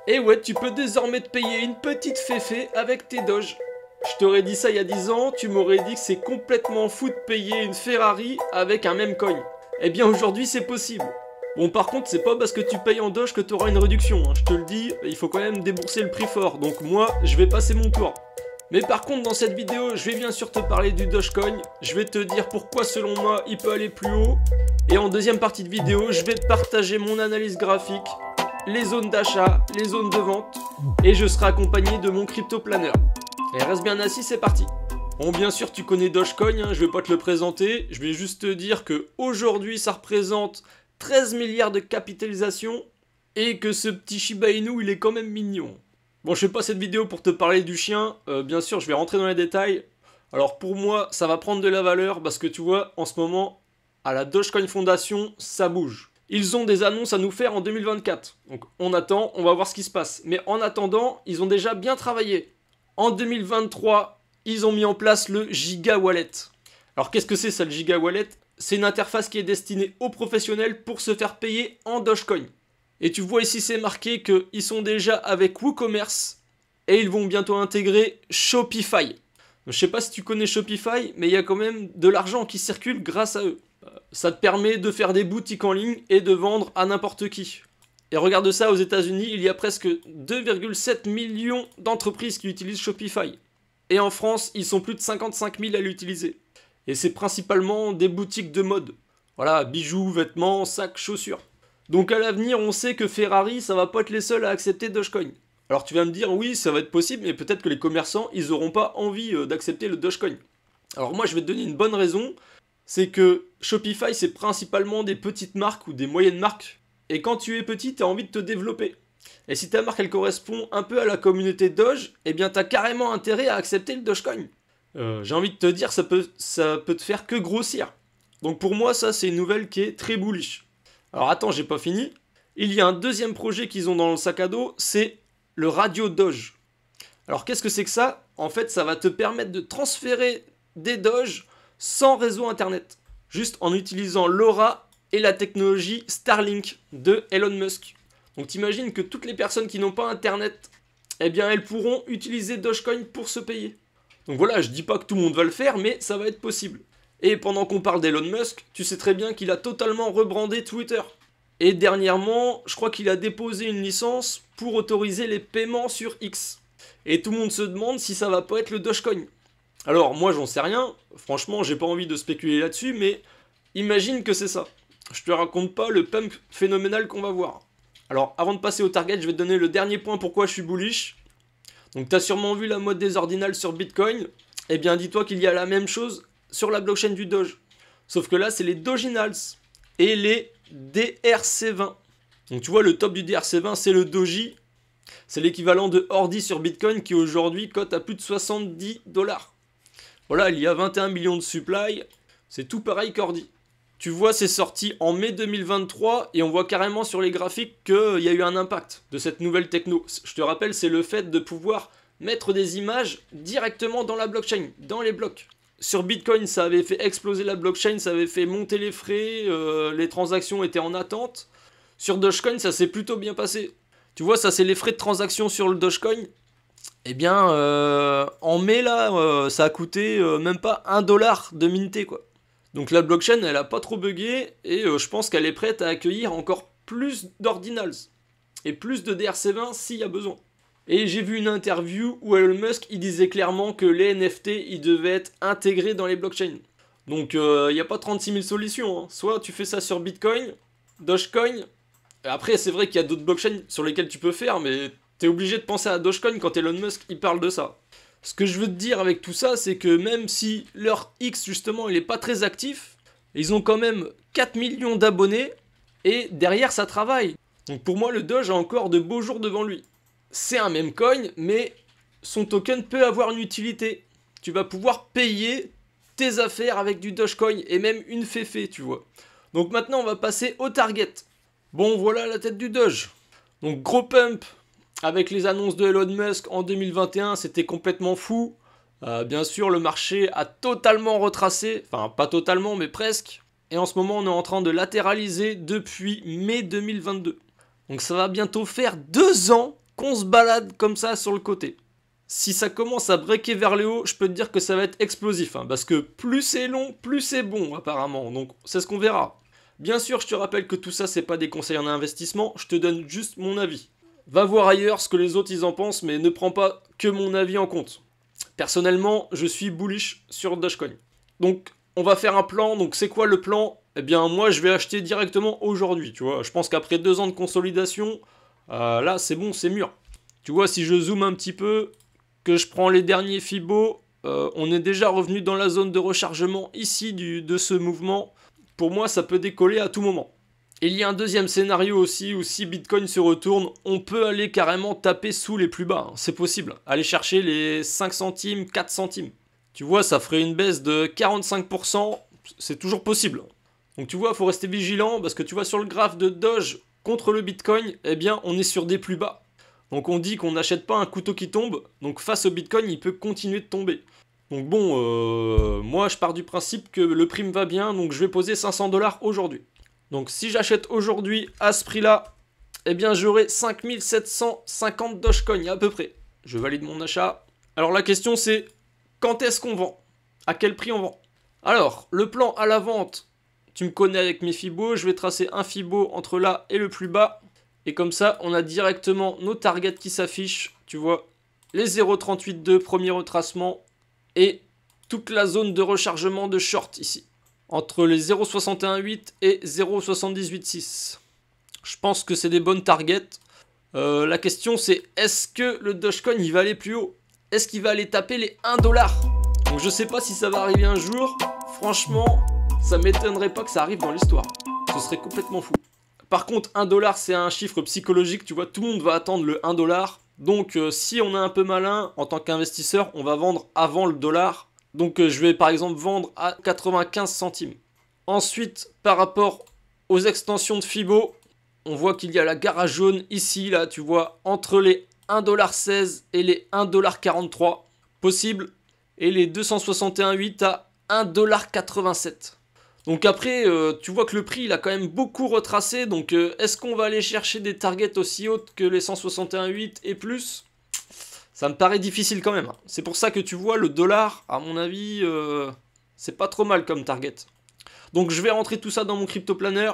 Et ouais, tu peux désormais te payer une petite féfé avec tes Doge. Je t'aurais dit ça il y a 10 ans, tu m'aurais dit que c'est complètement fou de payer une Ferrari avec un même coin. Eh bien aujourd'hui c'est possible. Bon par contre c'est pas parce que tu payes en Doge que tu auras une réduction, hein. Je te le dis, il faut quand même débourser le prix fort, donc moi je vais passer mon tour. Mais par contre dans cette vidéo je vais bien sûr te parler du Dogecoin, je vais te dire pourquoi selon moi il peut aller plus haut, et en deuxième partie de vidéo je vais te partager mon analyse graphique, les zones d'achat, les zones de vente, et je serai accompagné de mon crypto-planeur. Et reste bien assis, c'est parti. Bon, bien sûr, tu connais Dogecoin, hein, je vais pas te le présenter, je vais juste te dire que aujourd'hui ça représente 13 milliards de capitalisation et que ce petit Shiba Inu, il est quand même mignon. Bon, je fais pas cette vidéo pour te parler du chien, bien sûr, je vais rentrer dans les détails. Alors pour moi, ça va prendre de la valeur parce que tu vois, en ce moment, à la Dogecoin Foundation, ça bouge. Ils ont des annonces à nous faire en 2024, donc on attend, on va voir ce qui se passe. Mais en attendant, ils ont déjà bien travaillé. En 2023, ils ont mis en place le Giga Wallet. Alors qu'est-ce que c'est ça le Giga Wallet? C'est une interface qui est destinée aux professionnels pour se faire payer en Dogecoin. Et tu vois ici c'est marqué qu'ils sont déjà avec WooCommerce et ils vont bientôt intégrer Shopify. Je sais pas si tu connais Shopify, mais il y a quand même de l'argent qui circule grâce à eux. Ça te permet de faire des boutiques en ligne et de vendre à n'importe qui. Et regarde ça, aux États-Unis, il y a presque 2,7 millions d'entreprises qui utilisent Shopify. Et en France, ils sont plus de 55 000 à l'utiliser. Et c'est principalement des boutiques de mode. Voilà, bijoux, vêtements, sacs, chaussures. Donc à l'avenir, on sait que Ferrari, ça va pas être les seuls à accepter Dogecoin. Alors tu vas me dire, oui, ça va être possible, mais peut-être que les commerçants, ils auront pas envie d'accepter le Dogecoin. Alors moi, je vais te donner une bonne raison. C'est que Shopify, c'est principalement des petites marques ou des moyennes marques. Et quand tu es petit, tu as envie de te développer. Et si ta marque, elle correspond un peu à la communauté Doge, eh bien, tu as carrément intérêt à accepter le Dogecoin. J'ai envie de te dire, ça peut te faire que grossir. Donc pour moi, ça, c'est une nouvelle qui est très bullish. Alors attends, j'ai pas fini. Il y a un deuxième projet qu'ils ont dans le sac à dos, c'est le Radio Doge. Alors qu'est-ce que c'est que ça? En fait, ça va te permettre de transférer des Doge sans réseau internet. Juste en utilisant LoRa et la technologie Starlink de Elon Musk. Donc t'imagines que toutes les personnes qui n'ont pas internet, eh bien elles pourront utiliser Dogecoin pour se payer. Donc voilà, je dis pas que tout le monde va le faire, mais ça va être possible. Et pendant qu'on parle d'Elon Musk, tu sais très bien qu'il a totalement rebrandé Twitter. Et dernièrement, je crois qu'il a déposé une licence pour autoriser les paiements sur X. Et tout le monde se demande si ça va pas être le Dogecoin. Alors moi j'en sais rien, franchement j'ai pas envie de spéculer là-dessus, mais imagine que c'est ça. Je te raconte pas le pump phénoménal qu'on va voir. Alors avant de passer au target, je vais te donner le dernier point pourquoi je suis bullish. Donc tu as sûrement vu la mode des ordinals sur Bitcoin. Eh bien dis-toi qu'il y a la même chose sur la blockchain du Doge. Sauf que là c'est les Doginals et les DRC20. Donc tu vois le top du DRC20 c'est le Doji. C'est l'équivalent de Ordi sur Bitcoin qui aujourd'hui cote à plus de 70 $. Voilà, il y a 21 millions de supply. C'est tout pareil qu'Ordi. Tu vois, c'est sorti en mai 2023 et on voit carrément sur les graphiques qu'il y a eu un impact de cette nouvelle techno. Je te rappelle, c'est le fait de pouvoir mettre des images directement dans la blockchain, dans les blocs. Sur Bitcoin, ça avait fait exploser la blockchain, ça avait fait monter les frais, les transactions étaient en attente. Sur Dogecoin, ça s'est plutôt bien passé. Tu vois, ça c'est les frais de transaction sur le Dogecoin. Eh bien, en mai, là, ça a coûté même pas 1 $ de minter, quoi. Donc la blockchain, elle a pas trop bugué, et je pense qu'elle est prête à accueillir encore plus d'ordinals, et plus de DRC20 s'il y a besoin. Et j'ai vu une interview où Elon Musk, il disait clairement que les NFT, ils devaient être intégrés dans les blockchains. Donc il n'y a pas 36 000 solutions, hein. Soit tu fais ça sur Bitcoin, Dogecoin, et après c'est vrai qu'il y a d'autres blockchains sur lesquelles tu peux faire, mais t'es obligé de penser à Dogecoin quand Elon Musk il parle de ça. Ce que je veux te dire avec tout ça, c'est que même si leur X justement il est pas très actif, ils ont quand même 4 millions d'abonnés et derrière ça travaille. Donc pour moi le Doge a encore de beaux jours devant lui. C'est un meme coin, mais son token peut avoir une utilité. Tu vas pouvoir payer tes affaires avec du Dogecoin et même une féfé, tu vois. Donc maintenant on va passer au target. Bon voilà la tête du Doge. Donc gros pump. Avec les annonces de Elon Musk en 2021, c'était complètement fou. Bien sûr, le marché a totalement retracé. Enfin, pas totalement, mais presque. Et en ce moment, on est en train de latéraliser depuis mai 2022. Donc ça va bientôt faire 2 ans qu'on se balade comme ça sur le côté. Si ça commence à breaker vers le haut, je peux te dire que ça va être explosif, hein, parce que plus c'est long, plus c'est bon apparemment, donc c'est ce qu'on verra. Bien sûr, je te rappelle que tout ça, c'est pas des conseils en investissement, je te donne juste mon avis. Va voir ailleurs ce que les autres ils en pensent, mais ne prends pas que mon avis en compte. Personnellement, je suis bullish sur Dogecoin. Donc, on va faire un plan, donc c'est quoi le plan? Eh bien, moi, je vais acheter directement aujourd'hui, tu vois. Je pense qu'après 2 ans de consolidation, là, c'est bon, c'est mûr. Tu vois, si je zoome un petit peu, que je prends les derniers Fibo, on est déjà revenu dans la zone de rechargement ici de ce mouvement. Pour moi, ça peut décoller à tout moment. Et il y a un deuxième scénario aussi où si Bitcoin se retourne, on peut aller carrément taper sous les plus bas. Hein. C'est possible. Aller chercher les 5 centimes, 4 centimes. Tu vois, ça ferait une baisse de 45%. C'est toujours possible. Donc tu vois, il faut rester vigilant parce que tu vois sur le graphe de Doge contre le Bitcoin, eh bien, on est sur des plus bas. Donc on dit qu'on n'achète pas un couteau qui tombe. Donc face au Bitcoin, il peut continuer de tomber. Donc bon, moi je pars du principe que le prix me va bien, donc je vais poser 500 $ aujourd'hui. Donc si j'achète aujourd'hui à ce prix-là, eh bien j'aurai 5750 Dogecoin à peu près. Je valide mon achat. Alors la question c'est, quand est-ce qu'on vend? À quel prix on vend? Alors, le plan à la vente, tu me connais avec mes Fibo, je vais tracer un Fibo entre là et le plus bas. Et comme ça, on a directement nos targets qui s'affichent, tu vois, les 0,382 premier retracement et toute la zone de rechargement de short ici, entre les 0,618 et 0,786. Je pense que c'est des bonnes targets. La question c'est, est-ce que le Dogecoin il va aller plus haut? Est-ce qu'il va aller taper les 1 $? Donc je sais pas si ça va arriver un jour. Franchement, ça m'étonnerait pas que ça arrive dans l'histoire. Ce serait complètement fou. Par contre, 1 $ c'est un chiffre psychologique, tu vois, tout le monde va attendre le 1 $. Donc si on est un peu malin, en tant qu'investisseur, on va vendre avant le dollar. Donc je vais par exemple vendre à 95 centimes. Ensuite, par rapport aux extensions de Fibo, on voit qu'il y a la garage jaune ici, là, tu vois, entre les 1,16 $ et les 1,43 $, possible, et les 261,8 à 1,87 $. Donc après, tu vois que le prix, il a quand même beaucoup retracé, donc est-ce qu'on va aller chercher des targets aussi hautes que les 161,8 et plus? Ça me paraît difficile quand même. C'est pour ça que tu vois, le dollar, à mon avis, c'est pas trop mal comme target. Donc je vais rentrer tout ça dans mon crypto-planner.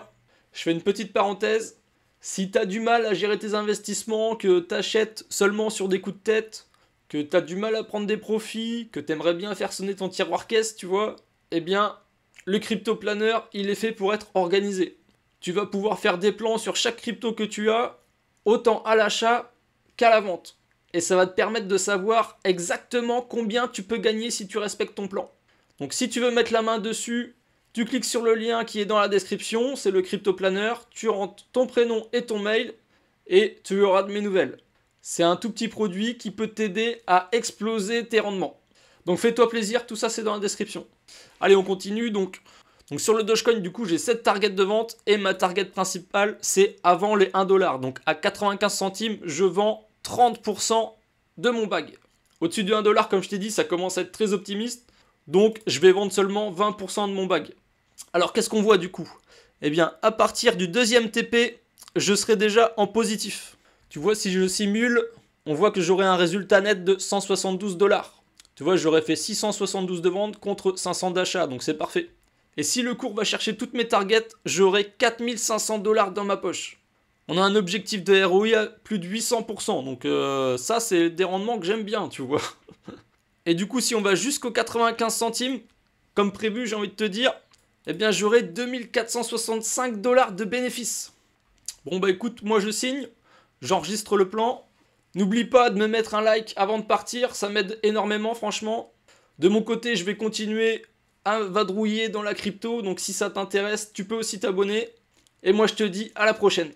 Je fais une petite parenthèse. Si tu as du mal à gérer tes investissements, que tu achètes seulement sur des coups de tête, que tu as du mal à prendre des profits, que tu aimerais bien faire sonner ton tiroir caisse, tu vois, eh bien, le crypto-planner, il est fait pour être organisé. Tu vas pouvoir faire des plans sur chaque crypto que tu as, autant à l'achat qu'à la vente. Et ça va te permettre de savoir exactement combien tu peux gagner si tu respectes ton plan. Donc si tu veux mettre la main dessus, tu cliques sur le lien qui est dans la description, c'est le crypto-planner, tu rentres ton prénom et ton mail et tu auras de mes nouvelles. C'est un tout petit produit qui peut t'aider à exploser tes rendements. Donc fais-toi plaisir, tout ça c'est dans la description. Allez, on continue. Donc sur le Dogecoin, du coup, j'ai 7 targets de vente et ma target principale, c'est avant les 1 $. Donc à 95 centimes, je vends 30% de mon bag. Au-dessus de 1 $, comme je t'ai dit, ça commence à être très optimiste. Donc je vais vendre seulement 20% de mon bag. Alors qu'est-ce qu'on voit du coup? Eh bien, à partir du deuxième TP, je serai déjà en positif. Tu vois, si je simule, on voit que j'aurai un résultat net de 172 $. Tu vois, j'aurais fait 672 de vente contre 500 d'achat, donc c'est parfait. Et si le cours va chercher toutes mes targets, j'aurai 4500 $ dans ma poche. On a un objectif de ROI à plus de 800%, donc ça c'est des rendements que j'aime bien, tu vois. Et du coup, si on va jusqu'aux 95 centimes, comme prévu, j'ai envie de te dire, eh bien j'aurai 2465 $ de bénéfices. Bon bah écoute, moi je signe, j'enregistre le plan. N'oublie pas de me mettre un like avant de partir, ça m'aide énormément franchement. De mon côté, je vais continuer à vadrouiller dans la crypto, donc si ça t'intéresse, tu peux aussi t'abonner. Et moi je te dis à la prochaine.